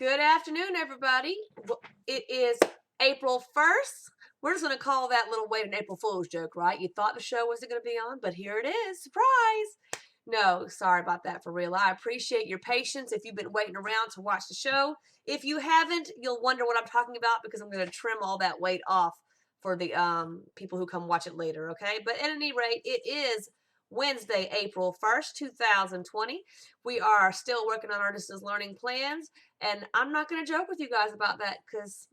Good afternoon, everybody. It is April 1st. We're just going to call that little wait an April Fool's joke, right? You thought the show wasn't going to be on, but here it is. Surprise! No, sorry about that for real. I appreciate your patience if you've been waiting around to watch the show. If you haven't, you'll wonder what I'm talking about because I'm going to trim all that weight off for the people who come watch it later, okay? But at any rate, it is Wednesday, April 1st, 2020. We are still working on our distance learning plans. And I'm not going to joke with you guys about that because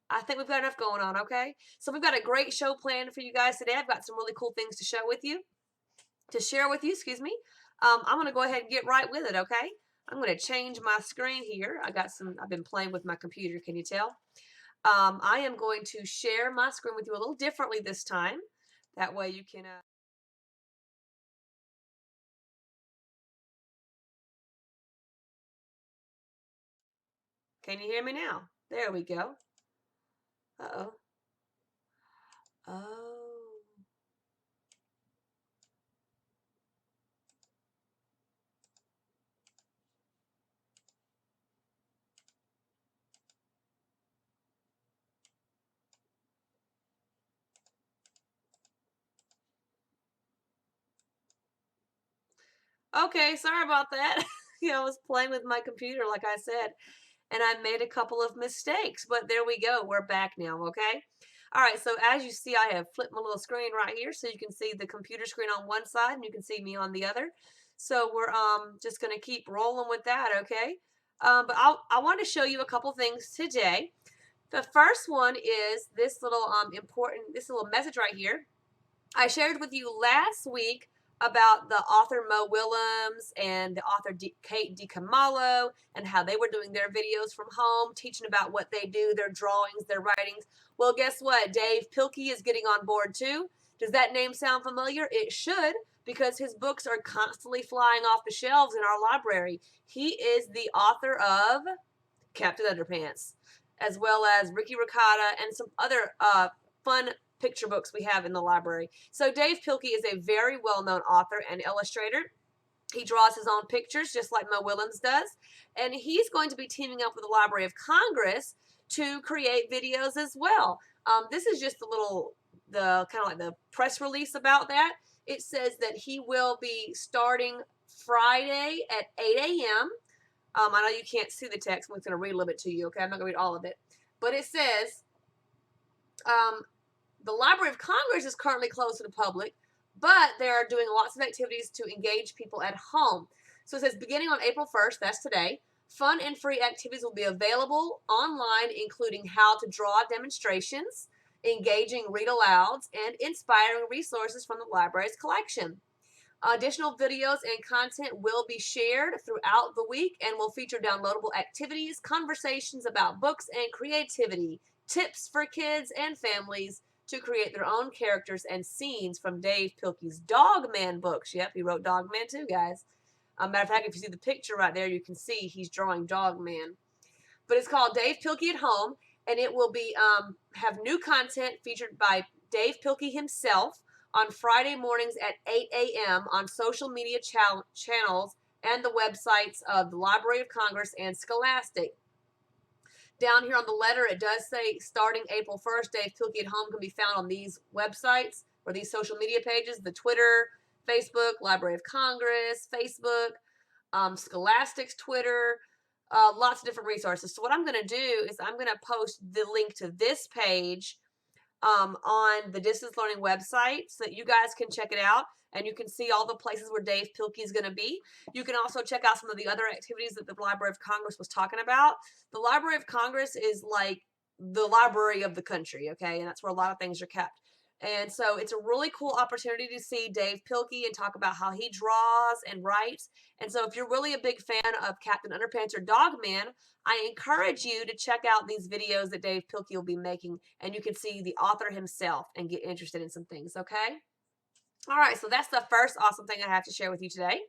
I think we've got enough going on, okay? So we've got a great show planned for you guys today. I've got some really cool things to share with you, excuse me. I'm going to go ahead and get right with it, okay? I'm going to change my screen here. I've been playing with my computer, can you tell? I am going to share my screen with you a little differently this time. That way you can... Can you hear me now? There we go. Uh-oh. Oh. Okay, sorry about that. I was playing with my computer, like I said, and I made a couple of mistakes, but there we go. We're back now, okay? All right, so as you see, I have flipped my little screen right here so you can see the computer screen on one side and you can see me on the other. So we're just going to keep rolling with that, okay? But I want to show you a couple things today. The first one is this little this little message right here. I shared with you last week about the author Mo Willems and the author Kate DiCamalo and how they were doing their videos from home, teaching about what they do, their drawings, their writings. Well, guess what? Dave Pilkey is getting on board too. Does that name sound familiar? It should, because his books are constantly flying off the shelves in our library. He is the author of Captain Underpants, as well as Ricky Ricotta and some other fun picture books we have in the library. So Dave Pilkey is a very well-known author and illustrator. He draws his own pictures just like Mo Willems does, and he's going to be teaming up with the Library of Congress to create videos as well. This is just the kind of like the press release about that. It says that he will be starting Friday at 8 a.m. I know you can't see the text. I'm just going to read a little bit to you, okay? I'm not going to read all of it. But it says, the Library of Congress is currently closed to the public, but they are doing lots of activities to engage people at home. So it says, beginning on April 1st, that's today, fun and free activities will be available online, including how to draw demonstrations, engaging read-alouds, and inspiring resources from the library's collection. Additional videos and content will be shared throughout the week and will feature downloadable activities, conversations about books and creativity, tips for kids and families to create their own characters and scenes from Dave Pilkey's Dogman books. Yep, he wrote Dogman too, guys. Matter of fact, if you see the picture right there, you can see he's drawing Dogman. But it's called Dave Pilkey at Home, and it will be have new content featured by Dave Pilkey himself on Friday mornings at 8 a.m. on social media channels and the websites of the Library of Congress and Scholastic. Down here on the letter, it does say starting April 1st, Dave Pilkey at Home can be found on these websites or these social media pages, the Twitter, Facebook, Library of Congress, Facebook, Scholastic's Twitter, lots of different resources. So what I'm going to do is I'm going to post the link to this page on the distance learning website so that you guys can check it out and you can see all the places where Dave Pilkey is going to be. You can also check out some of the other activities that the Library of Congress was talking about. The Library of Congress is like the library of the country, okay? And that's where a lot of things are kept. And so it's a really cool opportunity to see Dave Pilkey and talk about how he draws and writes. And so if you're really a big fan of Captain Underpants or Dogman, I encourage you to check out these videos that Dave Pilkey will be making, and you can see the author himself and get interested in some things, okay? All right, so that's the first awesome thing I have to share with you today.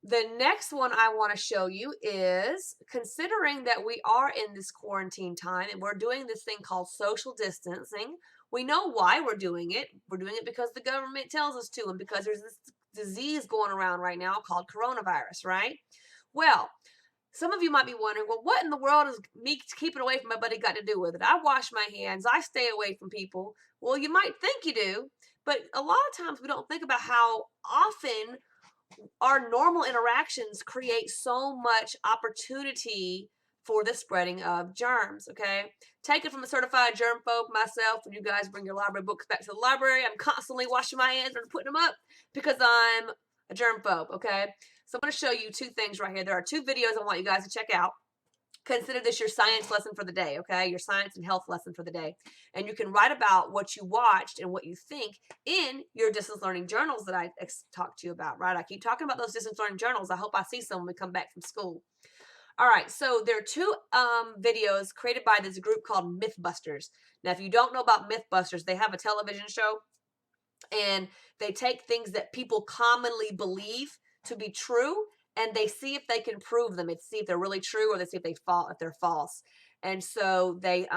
The next one I want to show you is, considering that we are in this quarantine time and we're doing this thing called social distancing, we know why we're doing it. We're doing it because the government tells us to, and because there's this disease going around right now called coronavirus, right? Well, Some of you might be wondering, well, what in the world is me keeping away from my buddy got to do with it? I wash my hands. I stay away from people. Well, you might think you do, but a lot of times we don't think about how often our normal interactions create so much opportunity for the spreading of germs, okay? Take it from a certified germphobe myself. When you guys bring your library books back to the library, I'm constantly washing my hands and putting them up because I'm a germphobe, okay? So I'm going to show you two things right here. There are two videos I want you guys to check out. Consider this your science lesson for the day, okay? Your science and health lesson for the day. And you can write about what you watched and what you think in your distance learning journals that I talked to you about, right? I keep talking about those distance learning journals. I hope I see some when we come back from school. All right, so there are two videos created by this group called Mythbusters. Now, if you don't know about Mythbusters, they have a television show, and they take things that people commonly believe to be true, and they see if they can prove them. It's see if they're really true, or they see if they're false. And so they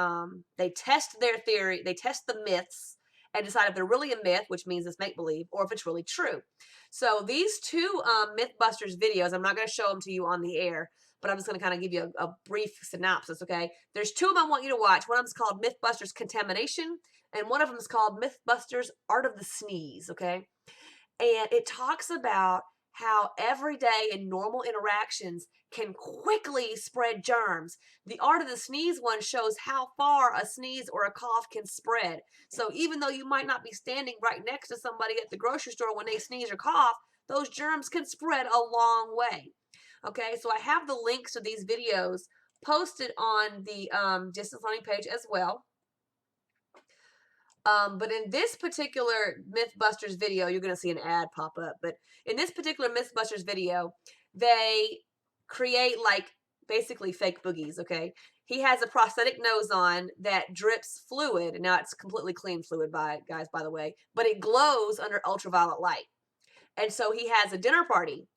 test their theory, they test the myths, and decide if they're really a myth, which means it's make believe, or if it's really true. So these two Mythbusters videos, I'm not going to show them to you on the air, but I'm just going to kind of give you a brief synopsis. Okay, there's two of them I want you to watch. One of them is called Mythbusters Contamination, and one of them is called Mythbusters Art of the Sneeze, okay? And it talks about how everyday and normal interactions can quickly spread germs. The Art of the Sneeze one shows how far a sneeze or a cough can spread. So even though you might not be standing right next to somebody at the grocery store when they sneeze or cough, those germs can spread a long way. Okay, so I have the links to these videos posted on the distance learning page as well. But in this particular Mythbusters video, you're going to see an ad pop up. But in this particular Mythbusters video, they create like basically fake boogies, okay? He has a prosthetic nose on that drips fluid. Now it's completely clean fluid, by the way, but it glows under ultraviolet light. And so he has a dinner party,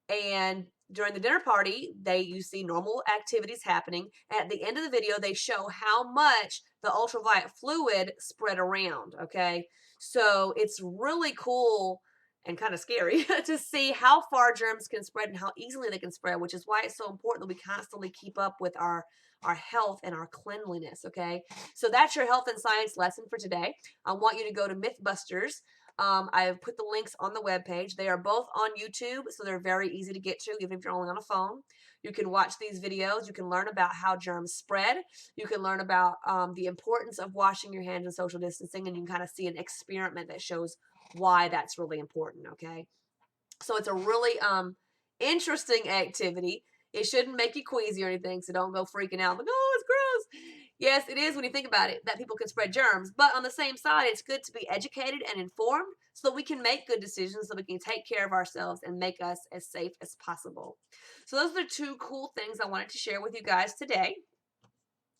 and during the dinner party, you see normal activities happening. At the end of the video, they show how much the ultraviolet fluid spread around, okay? So it's really cool and kind of scary to see how far germs can spread and how easily they can spread, which is why it's so important that we constantly keep up with our health and our cleanliness, okay? So that's your health and science lesson for today. I want you to go to Mythbusters. I have put the links on the webpage. They are both on YouTube, so they're very easy to get to, even if you're only on a phone. You can watch these videos. You can learn about how germs spread. You can learn about the importance of washing your hands and social distancing, and you can kind of see an experiment that shows why that's really important, okay? So it's a really interesting activity. It shouldn't make you queasy or anything, so don't go freaking out like, oh, it's gross. Yes, it is when you think about it, that people can spread germs. But on the same side, it's good to be educated and informed so that we can make good decisions, so we can take care of ourselves and make us as safe as possible. So those are the two cool things I wanted to share with you guys today.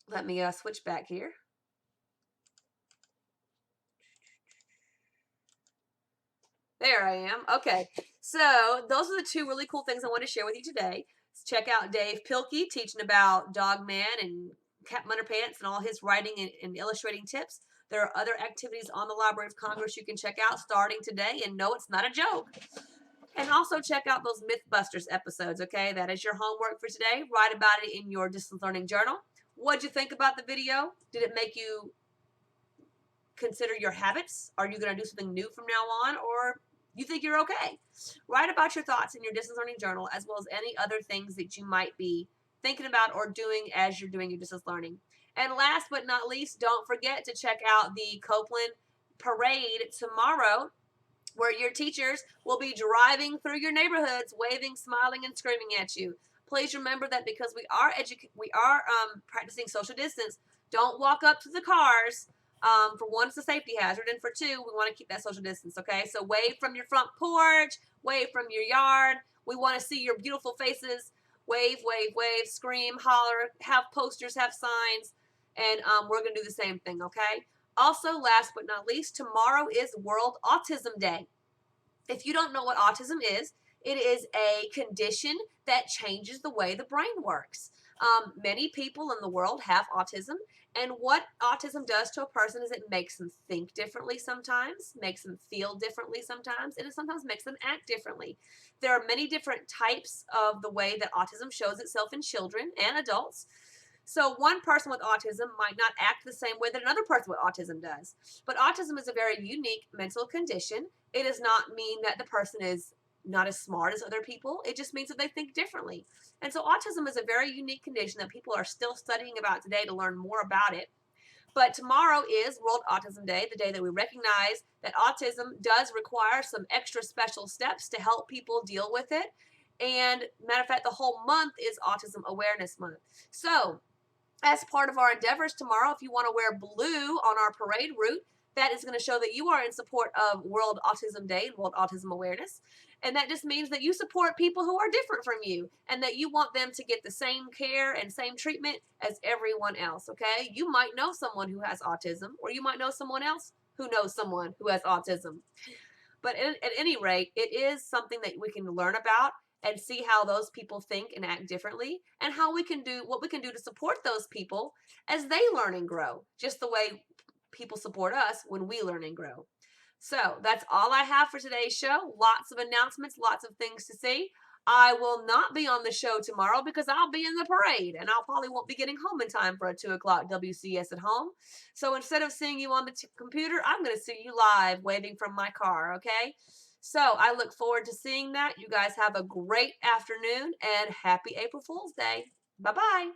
Let me switch back here. There I am. Okay, so those are the two really cool things I want to share with you today. Check out Dave Pilkey teaching about Dog Man and Captain Underpants and all his writing and illustrating tips. There are other activities on the Library of Congress you can check out starting today, and no, it's not a joke. And also check out those Mythbusters episodes, okay? That is your homework for today. Write about it in your distance learning journal. What'd you think about the video? Did it make you consider your habits? Are you going to do something new from now on, or you think you're okay? Write about your thoughts in your distance learning journal, as well as any other things that you might be thinking about or doing as you're doing your distance learning. And last but not least, don't forget to check out the Copeland Parade tomorrow, where your teachers will be driving through your neighborhoods, waving, smiling, and screaming at you. Please remember that because we are practicing social distance, don't walk up to the cars. For one, it's a safety hazard, and for two, we want to keep that social distance, okay? So wave from your front porch, wave from your yard. We want to see your beautiful faces. Wave, wave, wave, scream, holler, have posters, have signs, and we're going to do the same thing, okay? Also, last but not least, tomorrow is World Autism Day. If you don't know what autism is, it is a condition that changes the way the brain works. Many people in the world have autism, and what autism does to a person is it makes them think differently sometimes, makes them feel differently sometimes, and it sometimes makes them act differently. There are many different types of the way that autism shows itself in children and adults. So one person with autism might not act the same way that another person with autism does. But autism is a very unique mental condition. It does not mean that the person is not as smart as other people. It just means that they think differently. And so autism is a very unique condition that people are still studying about today to learn more about it. But tomorrow is World Autism Day, the day that we recognize that autism does require some extra special steps to help people deal with it. And matter of fact, the whole month is Autism Awareness Month. So as part of our endeavors tomorrow, if you want to wear blue on our parade route, that is going to show that you are in support of World Autism Day and World Autism Awareness. And that just means that you support people who are different from you and that you want them to get the same care and same treatment as everyone else, okay? You might know someone who has autism, or you might know someone else who knows someone who has autism. But at any rate, it is something that we can learn about and see how those people think and act differently, and how we can do what we can do to support those people as they learn and grow, just the way people support us when we learn and grow. So that's all I have for today's show. Lots of announcements, lots of things to see. I will not be on the show tomorrow because I'll be in the parade and I'll probably won't be getting home in time for a 2 o'clock WCS at home. So instead of seeing you on the computer, I'm going to see you live waving from my car, okay? So I look forward to seeing that. You guys have a great afternoon and happy April Fool's Day. Bye-bye.